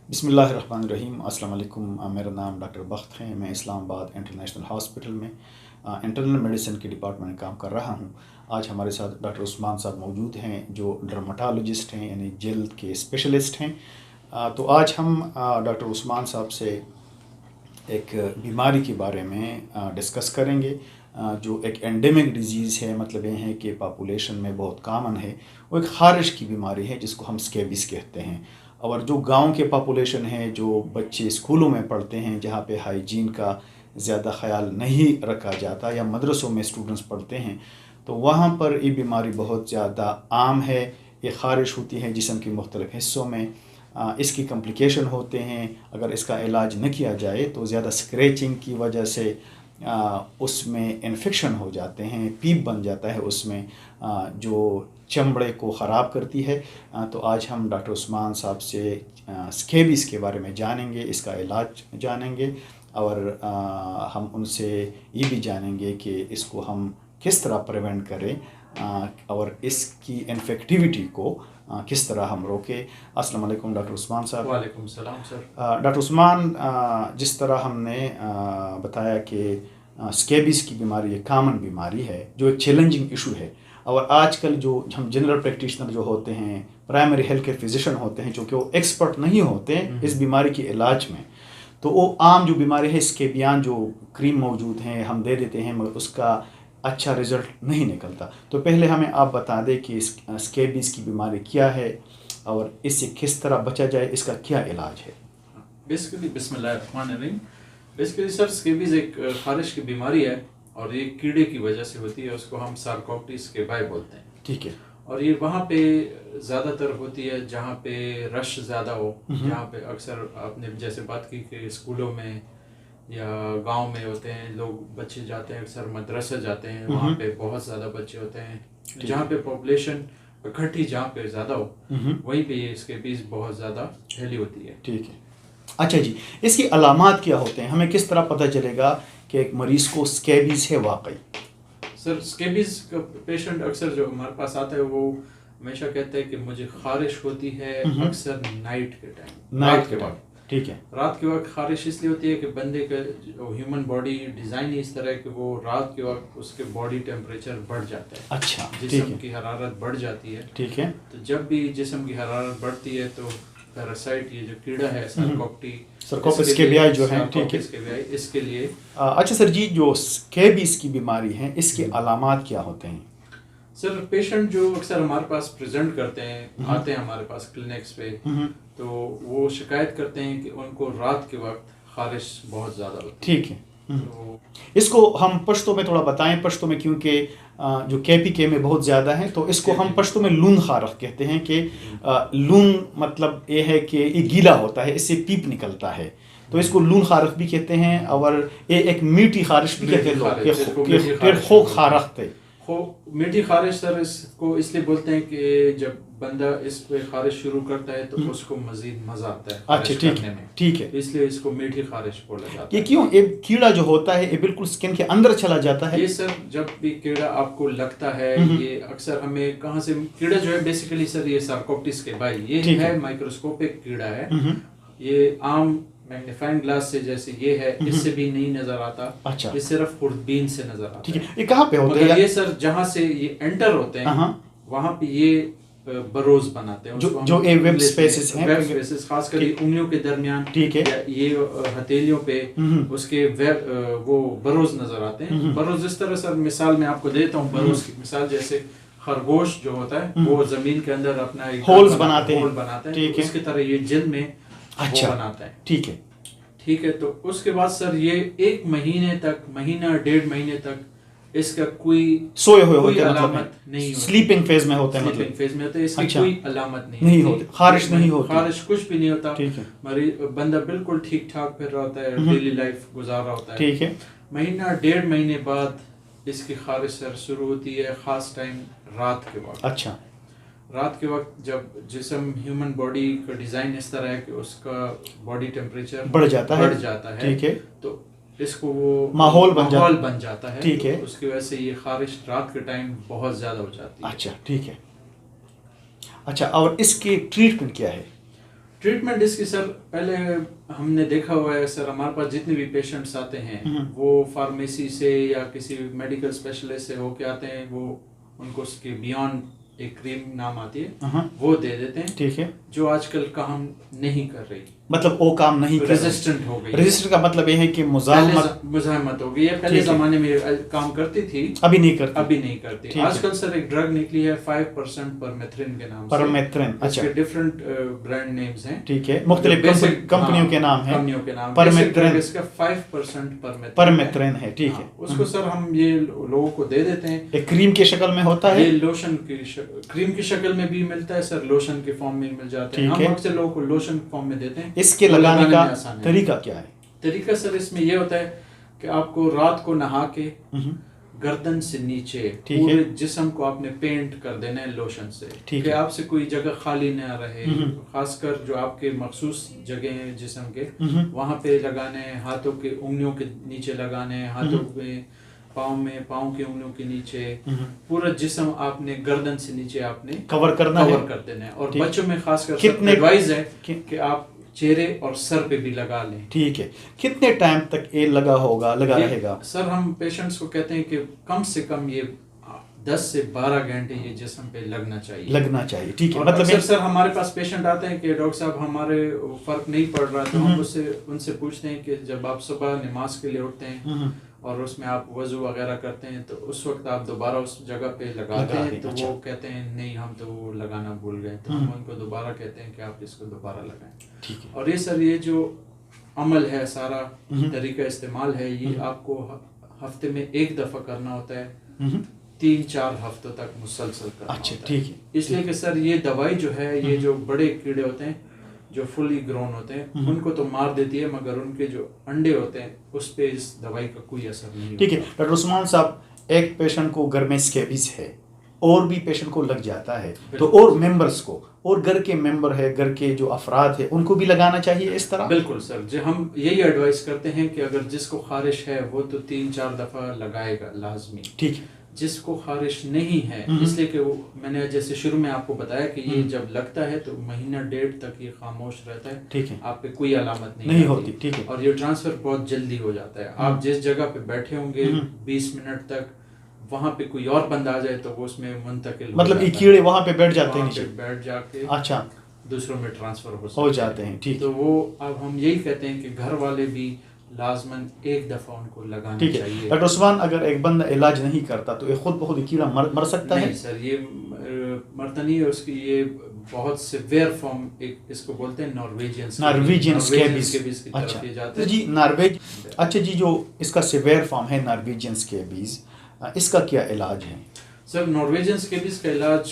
बिस्मिल्लाहिर्रहमानिर्रहीम। अस्सलाम वालेकुम। मेरा नाम डॉक्टर बख्त है। मैं इस्लामाबाद इंटरनेशनल हॉस्पिटल में इंटरनल मेडिसिन के डिपार्टमेंट में काम कर रहा हूँ। आज हमारे साथ डॉक्टर उस्मान साहब मौजूद हैं जो डर्माटोलॉजिस्ट हैं, यानी जल्द के स्पेशलिस्ट हैं। तो आज हम डॉक्टर उस्मान साहब से एक बीमारी के बारे में डिस्कस करेंगे जो एक एंडेमिक डिजीज़ है। मतलब ये है कि पॉपुलेशन में बहुत कॉमन है। वो एक खारिश की बीमारी है जिसको हम स्केबिस कहते हैं। और जो गांव के पॉपुलेशन है, जो बच्चे स्कूलों में पढ़ते हैं जहाँ पे हाइजीन का ज़्यादा ख्याल नहीं रखा जाता, या मदरसों में स्टूडेंट्स पढ़ते हैं, तो वहाँ पर ये बीमारी बहुत ज़्यादा आम है। ये खारिश होती है जिस्म के मुख्तलिफ़ हिस्सों में। इसकी कम्प्लिकेशन होते हैं अगर इसका इलाज न किया जाए तो ज़्यादा स्क्रैचिंग की वजह से उसमें इन्फेक्शन हो जाते हैं, पीप बन जाता है उसमें, जो चमड़े को ख़राब करती है। तो आज हम डॉक्टर उस्मान साहब से स्केबिस के बारे में जानेंगे, इसका इलाज जानेंगे, और हम उनसे ये भी जानेंगे कि इसको हम किस तरह प्रिवेंट करें और इसकी इन्फेक्टिविटी को किस तरह हम रोकें। अस्सलाम वालेकुम डॉक्टर उस्मान साहब। वालेकुम सलाम सर। डॉक्टर उस्मान, जिस तरह हमने बताया कि स्केबिस की बीमारी एक कॉमन बीमारी है जो एक चैलेंजिंग इशू है, और आजकल जो हम जनरल प्रैक्टिशनर जो होते हैं, प्राइमरी हेल्थ केयर फिजिशियन होते हैं, जो कि वो एक्सपर्ट नहीं होते इस बीमारी के इलाज में, तो वो आम जो बीमारी है स्केबियान जो क्रीम मौजूद हैं हम दे देते हैं, मगर उसका अच्छा रिज़ल्ट नहीं निकलता। तो पहले हमें आप बता दें कि स्केबिस की बीमारी क्या है और इससे किस तरह बचा जाए, इसका क्या इलाज है। बेसिकली बिस्मिल्लाहिर्रहमानिर्रहीम। बेसिकली सर स्केबिस एक खारिश की बीमारी है और ये कीड़े की वजह से होती है। उसको हम सार्कोप्टिस स्केबाई बोलते हैं। ठीक है। और ये वहाँ पे ज़्यादातर होती है जहाँ पे रश ज़्यादा हो, जहाँ पे अक्सर आपने जैसे बात की कि स्कूलों में या गांव में होते हैं लोग, बच्चे जाते हैं, अक्सर मदरसा जाते हैं, वहाँ पे बहुत ज़्यादा बच्चे होते हैं, जहाँ पे पॉपुलेशन इकट्ठी जहाँ पे ज़्यादा हो वहीं पे ये स्केबिस बहुत ज़्यादा फैली होती है। ठीक है। अच्छा जी, इसकी अलामात क्या होते हैं? हमें किस तरह पता चलेगा कि एक मरीज़ को स्केबिस है वाकई? सर स्केबिस का पेशेंट अक्सर जो हमारे पास आता है वो हमेशा कहता है कि मुझे खारिश होती है अक्सर नाइट के टाइम, नाइट के वक्त। ठीक है। रात के वक्त खारिश इसलिए होती है कि बंदे का ह्यूमन बॉडी डिज़ाइन ही इस तरह है कि वो रात के वक्त उसके बॉडी टेम्परेचर बढ़ जाता है। अच्छा, जिस्म की हरारत बढ़ जाती है। ठीक है। तो जब भी जिस्म की हरारत बढ़ती है तो पैरासाइट, ये जो कीड़ा है सार्कोप्टिस स्केबियाई जो है, ठीक है, इसके लिए। अच्छा सर जी, जो स्केबिस की बीमारी है इसके अलामात क्या होते हैं? सर पेशेंट जो अक्सर हमारे पास प्रेजेंट करते हैं, आते हैं हमारे पास क्लिनिक्स पे, तो वो शिकायत करते हैं कि उनको रात के वक्त खारिश बहुत ज़्यादा होती है। ठीक है। तो इसको हम पश्तो में थोड़ा बताएं, पश्तो में, क्योंकि जो KPK में बहुत ज़्यादा है, तो इसको हम पश्तो में लून खारख कहते हैं कि लून मतलब ये है कि ये गीला होता है, इससे पीप निकलता है, तो इसको लून खारख भी कहते हैं। और ये एक मीठी खारिश भी कहते हैं लोग, खो खारख थे। मीठी खारिश सर इसको इसलिए बोलते हैं कि जब बंदा इस पे खारिश शुरू करता है तो उसको मजीद मजा आता है। अच्छा, ठीक है, ठीक है, इसलिए इसको मीठी खारिश बोला जाता है। ये क्यों? ये कीड़ा जो होता है ये बिल्कुल स्किन के अंदर चला जाता है। ये सर जब भी कीड़ा आपको लगता है, ये अक्सर हमें कहाँ से कीड़ा जो है, बेसिकली सर ये सार्कोप्टिस स्केबाई ये है, माइक्रोस्कोपिक कीड़ा है। ये आम मैग्नीफाइंग ग्लास से जैसे ये है, इससे भी नहीं नजर आता। अच्छा। ये सिर्फ खुर्दबीन से नजर आता है। ठीक है। ये कहाँ पे होते हैं? ये सर जहाँ से ये एंटर होते हैं वहाँ पे ये बरोज बनाते हैं, जो वेब स्पेसेस हैं, वेब स्पेसेस खासकर उंगलियों के दरमियान, ठीक है, ये हथेलियों पे उसके वो बरोज नजर आते हैं। बरोज इस तरह सर मिसाल मैं आपको देता हूँ, बरोज की मिसाल जैसे खरगोश जो होता है वो जमीन के अंदर अपना एक होल्स बनाते हैं, ठीक है, इसकी तरह ये जिल्द में अच्छा बनाता है। ठीक है, ठीक है। तो उसके बाद सर ये 1 महीने तक, महीना 1.5 महीने तक इसका कोई सोए हुए होते हैं, अलामत नहीं होती, स्लीपिंग फेज में होते हैं, स्लीपिंग फेज में होते हैं, इसकी कोई अलामत नहीं होती, खारिश नहीं होती, खारिश कुछ भी नहीं होता। ठीक है। बंदा बिल्कुल ठीक ठाक फिर रहा होता है, डेली लाइफ गुजार रहा होता है। ठीक है। महीना 1.5 महीने बाद इसकी खारिश सर शुरू होती है, खास टाइम रात के वक्त। अच्छा। रात के वक्त जब जिस्म, ह्यूमन बॉडी का डिजाइन इस तरह है कि उसका बॉडी टेम्परेचर बढ़ जाता है, ठीक है, तो इसको वो माहौल बन जाता है, ठीक है, तो उसकी वजह से ये खारिश रात के टाइम बहुत ज्यादा हो जाती है। अच्छा, ठीक है। अच्छा, और इसकी ट्रीटमेंट क्या है? ट्रीटमेंट इसकी सर पहले हमने देखा हुआ है सर, हमारे पास जितने भी पेशेंट्स आते हैं वो फार्मेसी से या किसी मेडिकल स्पेशलिस्ट से होके आते हैं, वो उनको उसके बियॉन्ड एक क्रीम नाम आती है वो दे देते हैं। ठीक है। जो आजकल काम नहीं कर रही, मतलब वो काम नहीं कर रही, रेजिस्टेंट हो गई। रेजिस्टेंट का मतलब ये है कि मुजाहमत हो गई है। पहले जमाने में काम करती थी, अभी नहीं करती। आजकल सर एक ड्रग निकली है 5% परमेथ्रिन के नाम से। परमेथ्रिन, अच्छा। इसके डिफरेंट ब्रांड नेम्स हैं। ठीक है, मुख्तलिफ कंपनियों के नाम हैं। परमेथ्रिन इसका 5% परमेथ्रिन है। ठीक है। उसको सर हम ये लोगों को दे देते हैं। एक क्रीम के शक्ल में होता है, ये लोशन की क्रीम की शक्ल में भी मिलता है सर, लोशन के फॉर्म में मिल जाते हैं। हम अक्सर लोगों को लोशन फॉर्म में देते हैं। इसके लगाने का तरीका क्या है? तरीका सर इसमें यह होता है कि आपको रात को नहा के गर्दन से नीचे पूरे जिस्म को आपने पेंट कर देना है लोशन से, कि आपसे कोई जगह खाली न रहे। खासकर जो आपके मखसूस जगह हैं जिस्म के, वहां पे लगाने हैं। हाथों के उंगलियों के नीचे लगाने हैं, हाथों में, पाँव के उंगलियों के नीचे, पूरा जिस्म आपने गर्दन से नीचे आपने कवर कर देना है। और बच्चों में खासकर एडवाइस है कि आप चेहरे और सर पे भी लगा लें। ठीक है। कितने टाइम तक ये लगा रहेगा? सर हम पेशेंट्स को कहते हैं कि कम से कम ये 10 से 12 घंटे ये जिस्म पे लगना चाहिए। ठीक है। मतलब सर हमारे पास पेशेंट आते हैं कि डॉक्टर साहब हमारे फर्क नहीं पड़ रहा, तो हम उनसे पूछते हैं कि जब आप सुबह नमाज के लिए उठते हैं और उसमें आप वजू वगैरह करते हैं तो उस वक्त आप दोबारा उस जगह पे लगाते हैं? तो वो कहते हैं नहीं, हम तो वो लगाना भूल गए। तो हम उनको दोबारा कहते हैं कि आप इसको दोबारा लगाएं। ठीक है। और ये सर ये जो अमल है, सारा तरीका इस्तेमाल है, ये आपको हफ्ते में एक दफा करना होता है, 3-4 हफ्तों तक मुसलसल करना होता है। ठीक है। इसलिए कि सर ये दवाई जो है, ये जो बड़े कीड़े होते हैं जो फुली ग्रोन होते हैं उनको तो मार देती है, मगर उनके जो अंडे होते हैं उस पे इस दवाई का कोई असर नहीं। ठीक है। डॉक्टर उस्मान साहब, एक पेशेंट को घर में स्कैबीज है और भी पेशेंट को लग जाता है, तो और मेंबर्स को, और घर के मेंबर है, घर के जो अफराद है, उनको भी लगाना चाहिए इस तरह? बिल्कुल सर, जो हम यही एडवाइस करते हैं कि अगर जिसको खारिश है वो तो 3-4 दफा लगाएगा लाजमी। ठीक है। जिसको खारिश नहीं है, इसलिए कि वो मैंने जैसे शुरू में आपको बताया कि ये जब लगता है तो महीना 1.5 तक ये खामोश रहता है। ठीक है। आप पे कोई अलामत नहीं होती। ठीक है। और ये ट्रांसफर बहुत जल्दी हो जाता है। आप जिस जगह पे बैठे होंगे 20 मिनट तक, वहां पे कोई और बंदा आ जाए तो वो उसमें मुंतकिल, मतलब ये कीड़े वहां पे बैठ जाते हैं, नीचे बैठ जाके अच्छा दूसरों में ट्रांसफर हो जाते हैं। ठीक। तो वो अब हम यही कहते हैं कि घर वाले भी लाजमन एक दफा उनको लगाना चाहिए। डॉक्टर उस्मान, अगर एक बंदा इलाज नहीं करता तो ये खुद बहुत कीड़ा मर सकता है? नहीं सर, ये मरता नहीं है। उसकी ये बहुत सिवियर फॉर्म, एक इसको बोलते हैं नॉर्वेजियन स्कैबीज की तरफ ये जाता है। जी नॉर्वेज, अच्छा जी, जो इसका सिवियर फॉर्म है नॉर्वेजियन स्कैबीज, इसका क्या इलाज है? सर नॉर्वेजियन स्कैबीज का इलाज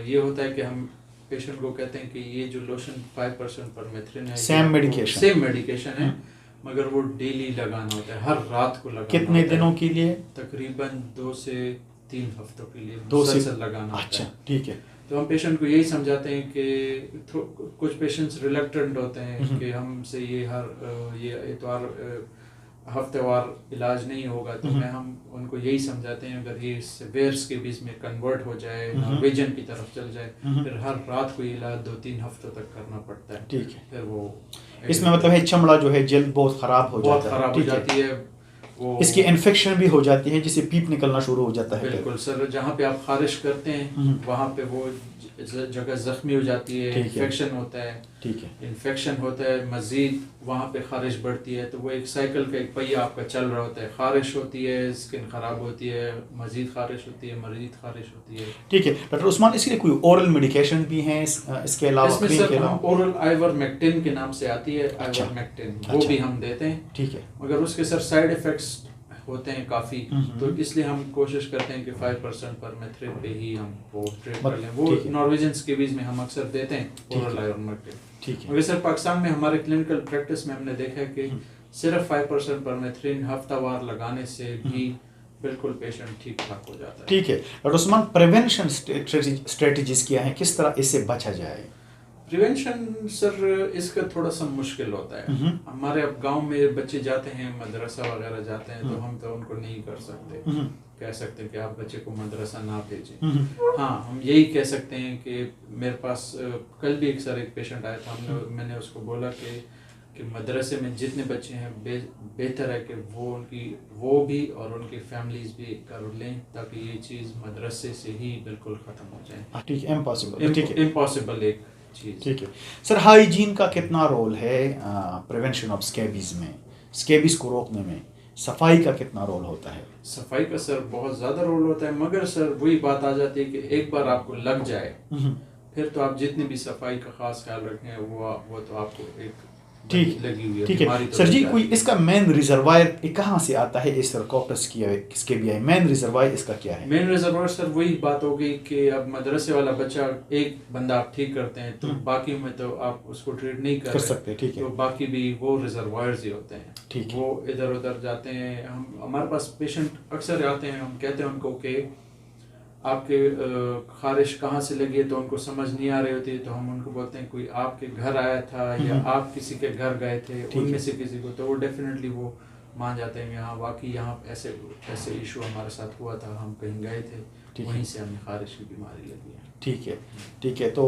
ये होता है कि हम पेशेंट को कहते हैं कि ये जो लोशन 5% परमेथ्रिन है, सेम मेडिकेशन है, मगर वो डेली लगाना होता है, हर रात को लगाना। कितने दिनों के लिए? तकरीबन 2 से 3 हफ्तों के लिए 2 से लगाना होता है। अच्छा, ठीक है। तो हम पेशेंट को यही समझाते हैं कि कुछ पेशेंट्स रिलक्टेंट होते हैं कि हमसे ये इतवार हफ्तेवार इलाज नहीं होगा, तो हम उनको यही समझाते हैं अगर ये सिवियर्स के बीच में कन्वर्ट हो जाए, नॉर्वेजियन की तरफ चल जाए, फिर हर रात को इलाज 2-3 हफ्तों तक करना पड़ता है। ठीक है। फिर वो इसमें मतलब है चमड़ा जो है जल्द बहुत खराब हो जाती है, वो इसकी इन्फेक्शन भी हो जाती है, जिससे पीप निकलना शुरू हो जाता है। बिल्कुल सर, जहाँ पे आप खारिश करते हैं वहाँ पे वो जगह जख्मी हो जाती है, इन्फेक्शन होता है। ठीक है। इन्फेक्शन होता है, मजीद वहाँ पे खारिश बढ़ती है, तो वो एक साइकिल का एक पहिया आपका चल रहा होता है। खारिश होती है, स्किन खराब होती है, मजीद खारिश होती है, मजीद खारिश होती है। ठीक है। डॉक्टर उस्मान, इसके लिए कोई ओरल मेडिकेशन भी है इसके अलावा? इसमें सर हम ओरल आइवरमेक्टिन के नाम से आती है, आइवरमेक्टिन, वो भी हम देते हैं। ठीक है। मगर उसके सर साइड इफेक्ट्स होते हैं काफ़ी, तो इसलिए हम कोशिश करते हैं कि 5% परमेथ्रिन पे ही हम वो ट्रीट कर लें। वो नॉर्वेजियन स्कैबीज में हम अक्सर देते हैं ओरल आइवरमेक्टिन। ठीक है। मगर सर पाकिस्तान में हमारे क्लिनिकल प्रैक्टिस में हमने देखा है कि सिर्फ 5% परमेथ्रिन हफ्तावार लगाने से भी बिल्कुल पेशेंट ठीक ठाक हो जाता है। ठीक है। डॉक्टर उस्मान, प्रिवेंशन स्ट्रेटजीज क्या है, किस तरह इससे बचा जाए? प्रिवेंशन सर इसका थोड़ा सा मुश्किल होता है। हमारे अब गांव में बच्चे जाते हैं मदरसा वगैरह जाते हैं, तो हम तो उनको नहीं कर सकते, कह सकते हैं कि आप बच्चे को मदरसा ना भेजें। हाँ, हम यही कह सकते हैं कि मेरे पास कल भी एक पेशेंट आया था, मैंने उसको बोला कि मदरसे में जितने बच्चे हैं बेहतर है कि वो भी और उनकी फैमिलीज भी कर लें, ताकि ये चीज़ मदरसे से ही बिल्कुल ख़त्म हो जाए। ठीक है, इम्पॉसिबल एक चीज़। ठीक है सर, हाइजीन का कितना रोल है प्रिवेंशन ऑफ स्कैबीज में, स्कैबीज को रोकने में सफाई का कितना रोल होता है? सफाई का सर बहुत ज़्यादा रोल होता है, मगर सर वही बात आ जाती है कि एक बार आपको लग जाए फिर तो आप जितनी भी सफाई का खास ख्याल रखें वो तो आपको एक लगी हुई है। ठीक है सर जी, कोई इसका मेन रिजर्वायर कहाँ से आता है इस सरकोप्टस की स्कैबियाई? मेन रिजर्वायर इसका क्या है? मेन रिजर्वायर सर वही बात हो गई कि अब मदरसे वाला बच्चा एक बंदा आप ठीक करते हैं तो बाकी में तो आप उसको ट्रीट नहीं कर सकते। ठीक है, तो बाकी भी वो रिजर्वायर्स ही होते हैं। ठीक है, वो इधर उधर जाते हैं। हमारे पास पेशेंट अक्सर आते हैं, हम कहते हैं उनको कि आपके खारिश कहाँ से लगी है, तो उनको समझ नहीं आ रही होती है, तो हम उनको बोलते हैं कोई आपके घर आया था या आप किसी के घर गए थे, उनमें से किसी को, तो वो डेफिनेटली वो मान जाते हैं यहाँ वाकई यहाँ ऐसे ऐसे इशू हमारे साथ हुआ था, हम कहीं गए थे, वहीं से हमें खारिश की बीमारी लगी है। ठीक है, ठीक है। तो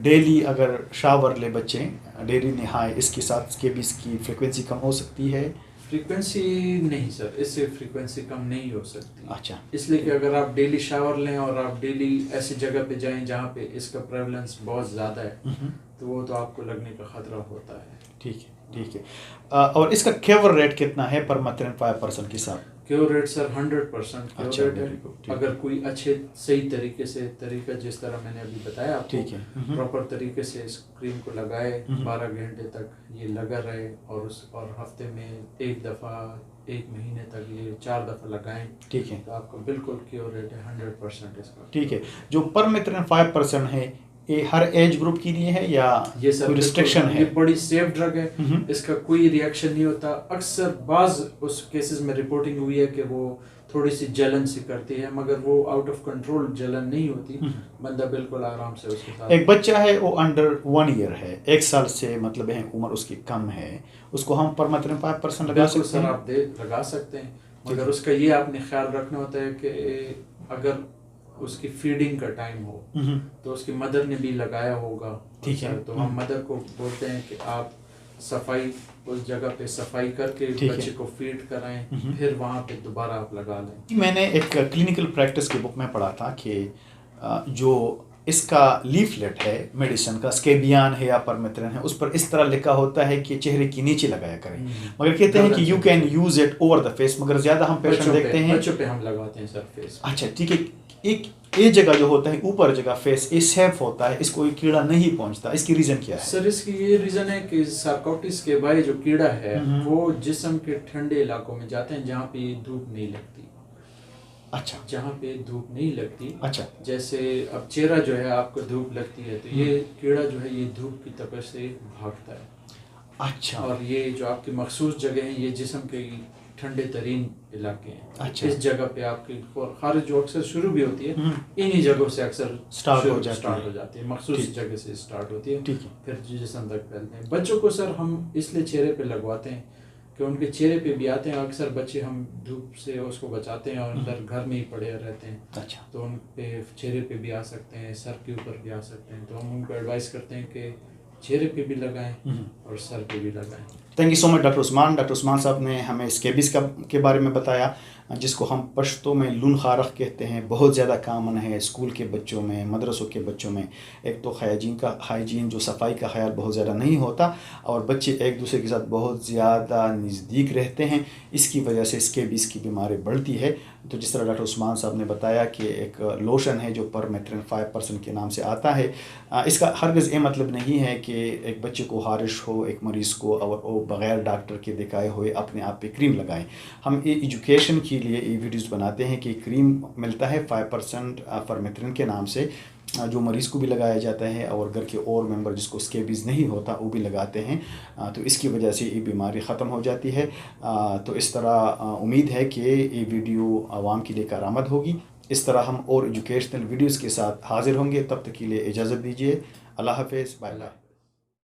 डेली अगर शावर ले बच्चे, डेली नहाए, इसके साथ स्कैबीज की फ्रिक्वेंसी कम हो सकती है? फ्रीक्वेंसी नहीं सर, इससे फ्रीक्वेंसी कम नहीं हो सकती। अच्छा, इसलिए कि अगर आप डेली शावर लें और आप डेली ऐसी जगह पे जाएं जहाँ पे इसका प्रेवलेंस बहुत ज़्यादा है, तो वो तो आपको लगने का खतरा होता है। ठीक है, ठीक है। और इसका क्योर रेट कितना है पर मथलन 5% के साथ? क्योर रेट सर 100% क्योर अच्छा, रेट है। अगर कोई अच्छे सही तरीका जिस तरह मैंने अभी बताया आपको, ठीक है, प्रॉपर तरीके से इस क्रीम को लगाए, 12 घंटे तक ये लगा रहे और हफ्ते में एक दफ़ा, एक महीने तक ये 4 दफ़ा लगाएं, ठीक है, तो आपका बिल्कुल क्योर रेट है 100% इसका। ठीक है। जो परमेथ्रिन 5% है, ये हर एज ग्रुप के लिए है या ये सब कोई रिस्ट्रिक्शन है? ये बड़ी सेफ ड्रग है, इसका कोई रिएक्शन नहीं होता। अक्सर बाज उस केसेस में रिपोर्टिंग हुई है कि वो थोड़ी सी जलन सी करती है, मगर वो आउट ऑफ कंट्रोल जलन नहीं होती, बंदा बिल्कुल आराम से उसके साथ। एक बच्चा है वो अंडर 1 ईयर है, 1 साल से मतलब है उम्र उसकी कम है, उसको हम परमेथ्रिन 5% लगा सकते सर हैं? आप लगा सकते हैं, मगर उसका ये आपने ख्याल रखना होता है कि अगर उसकी फीडिंग का टाइम हो तो उसकी मदर ने भी लगाया होगा। ठीक है, तो हम मदर को बोलते हैं कि आप सफाई उस जगह पे सफाई करके बच्चे को फीड कराएं, फिर वहाँ पे दोबारा आप लगा लें। मैंने एक क्लिनिकल प्रैक्टिस की बुक में पढ़ा था कि जो इसका लीफलेट है मेडिसिन का, स्केबियान है या परमेथ्रिन है, उस पर इस तरह लिखा होता है कि चेहरे के नीचे लगाया करें, मगर कहते हैं कि you can use it over the face, मगर ज्यादा हम पेशेंट देखते हैं बच्चों पे हम लगाते हैं सर फेस। अच्छा, ठीक है। एक जगह जो होता है ऊपर जगह फेस, ये सेफ होता है, इसको कीड़ा नहीं पहुंचता, इसकी रीजन क्या है? सर इसकी ये रीजन है कि सार्कोप्टिस के भाई जो कीड़ा है वो जिस्म के ठंडे इलाकों में जाते हैं जहाँ पे धूप नहीं लगती। अच्छा, जहाँ पे धूप नहीं लगती, अच्छा, जैसे अब चेहरा जो है आपको धूप लगती है, तो ये कीड़ा जो है ये धूप की तपश से भागता है। अच्छा, और ये जो आपकी मखसूस जगह है ये जिस्म के ठंडे तरीन इलाके हैं। अच्छा, इस जगह पे आपकी खारिश जो अक्सर शुरू भी होती है इन्हीं जगहों से अक्सर स्टार्ट हो जाती है, मखसूस जगह से स्टार्ट होती है, ठीक है। फिर जिस्म तक फैलते हैं। बच्चों को सर हम इसलिए चेहरे पे लगवाते हैं कि उनके चेहरे पे भी आते हैं। अक्सर बच्चे हम धूप से उसको बचाते हैं और अंदर घर में ही पड़े रहते हैं, अच्छा, तो उन पे चेहरे पे भी आ सकते हैं, सर के ऊपर भी आ सकते हैं, तो हम उनको एडवाइस करते हैं कि चेहरे पे भी लगाएं और सर पे भी लगाएं। Thank you so much doctor Usman. Doctor Usman साहब ने हमें स्कैबीज के बारे में बताया, जिसको हम पश्तो में लून खारख कहते हैं, बहुत ज़्यादा कामन है स्कूल के बच्चों में, मदरसों के बच्चों में। एक तो हाइजीन जो सफाई का ख्याल बहुत ज़्यादा नहीं होता और बच्चे एक दूसरे के साथ बहुत ज़्यादा नज़दीक रहते हैं, इसकी वजह से स्कैबीज की बीमारी बढ़ती है। तो जिस तरह डॉक्टर उस्मान साहब ने बताया कि एक लोशन है जो परमेथ्रिन 5% के नाम से आता है, इसका हरगिज़ ये मतलब नहीं है कि एक बच्चे को खारिश हो, एक मरीज़ को, और वो बग़ैर डॉक्टर के दिखाए हुए अपने आप पे क्रीम लगाएं। हम ये एजुकेशन के लिए ये वीडियोज़ बनाते हैं कि क्रीम मिलता है 5% परमेथ्रिन के नाम से, जो मरीज़ को भी लगाया जाता है और घर के और मेंबर जिसको स्कैबीज नहीं होता वो भी लगाते हैं, तो इसकी वजह से ये बीमारी ख़त्म हो जाती है। तो इस तरह उम्मीद है कि ये वीडियो आवाम के लिए कारआमद होगी। इस तरह हम और एजुकेशनल वीडियोज़ के साथ हाज़िर होंगे, तब तक के लिए इजाज़त दीजिए। अल्लाह हाफ़िज़, बाय बाय।